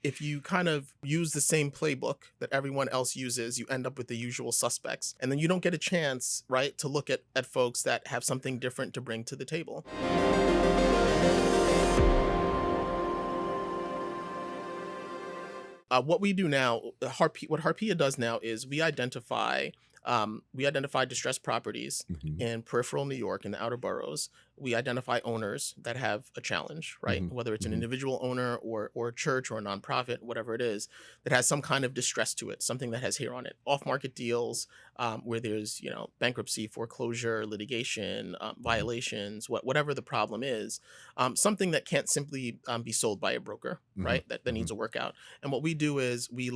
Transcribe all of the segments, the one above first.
if you kind of use the same playbook that everyone else uses, you end up with the usual suspects. And then you don't get a chance, right, to look at folks that have something different to bring to the table. What we do now, what Harpia does now is we identify distressed properties in peripheral New York, in the outer boroughs. We identify owners that have a challenge, right? Whether it's an individual owner or a church or a nonprofit, whatever it is, that has some kind of distress to it, something that has hair on it. Off-market deals where there's, bankruptcy, foreclosure, litigation, violations, whatever the problem is, something that can't simply be sold by a broker, right? That needs a workout. And what we do is we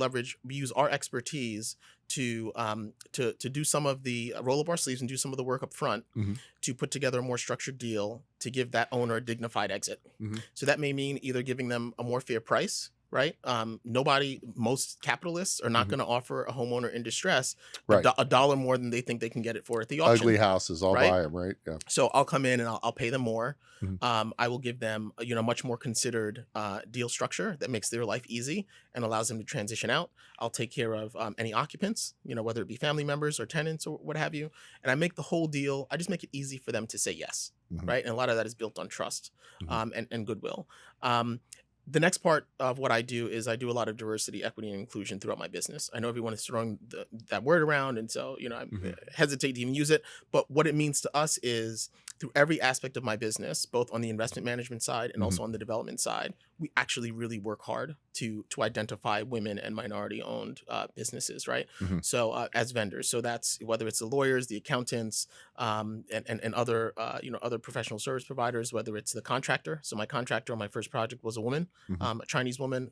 use our expertise to do some of the roll up our sleeves and do some of the work up front to put together a more structured deal to give that owner a dignified exit. So that may mean either giving them a more fair price, right? Most capitalists are not going to offer a homeowner in distress a dollar more than they think they can get it for at the auction. Ugly houses, I'll buy them, right? Yeah. So I'll come in and I'll pay them more. I will give them a much more considered deal structure that makes their life easy and allows them to transition out. I'll take care of any occupants, whether it be family members or tenants or what have you. And I make the whole deal. I just make it easy for them to say yes, right? And a lot of that is built on trust and goodwill. The next part of what I do is I do a lot of diversity, equity, and inclusion throughout my business. I know everyone is throwing that word around, and so I hesitate to even use it. But what it means to us is through every aspect of my business, both on the investment management side and also on the development side, we actually really work hard to identify women and minority-owned businesses, right? So as vendors, so that's whether it's the lawyers, the accountants, and other other professional service providers, whether it's the contractor. So my contractor on my first project was a woman, a Chinese woman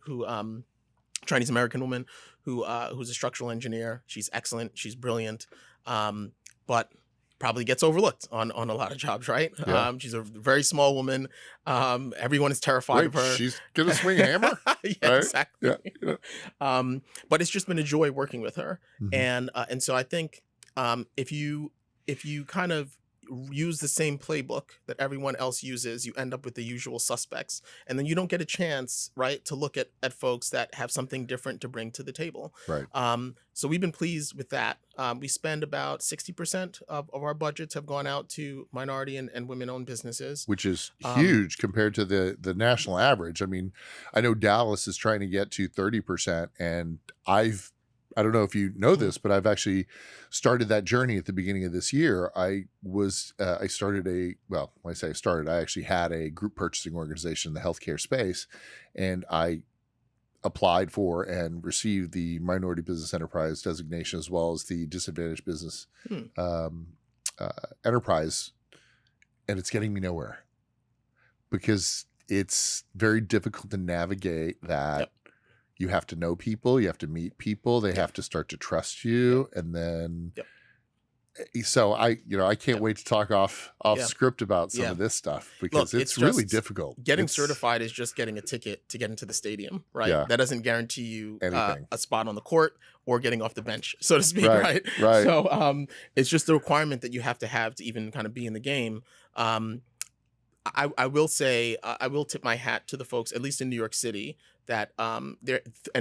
Chinese American woman who's a structural engineer. She's excellent. She's brilliant, but probably gets overlooked on a lot of jobs, right? Yeah. She's a very small woman. Everyone is terrified of her. She's gonna swing a hammer? Yeah, right? exactly. Yeah. But it's just been a joy working with her. And so I think if you kind of use the same playbook that everyone else uses, you end up with the usual suspects. And then you don't get a chance, right, to look at folks that have something different to bring to the table. Right. So we've been pleased with that. We spend about 60% of our budgets have gone out to minority and women-owned businesses. Which is huge compared to the national average. I mean, I know Dallas is trying to get to 30%, and I don't know if you know this, but I've actually started that journey at the beginning of this year. I started when I say I started, I actually had a group purchasing organization in the healthcare space, and I applied for and received the Minority Business Enterprise designation as well as the Disadvantaged Business Enterprise, and it's getting me nowhere because it's very difficult to navigate that. Yep. You have to know people, you have to meet people, they have to start to trust you. And then, so I can't wait to talk off script about some of this stuff because it's really difficult. Getting certified is just getting a ticket to get into the stadium, right? Yeah. That doesn't guarantee you Anything. A spot on the court or getting off the bench, so to speak, Right. So it's just the requirement that you have to even kind of be in the game. I will say, I will tip my hat to the folks, at least in New York City, that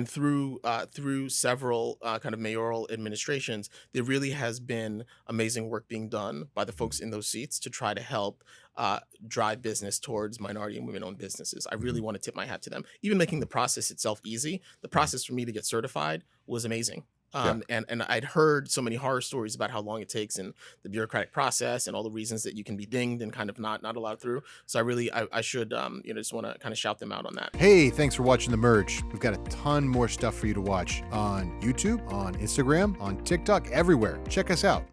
through several kind of mayoral administrations, there really has been amazing work being done by the folks in those seats to try to help drive business towards minority and women-owned businesses. I really want to tip my hat to them. Even making the process itself easy, the process for me to get certified was amazing. And I'd heard so many horror stories about how long it takes in the bureaucratic process and all the reasons that you can be dinged and kind of not allowed through. So I should just want to kind of shout them out on that. Hey, thanks for watching The Merge. We've got a ton more stuff for you to watch on YouTube, on Instagram, on TikTok, everywhere. Check us out.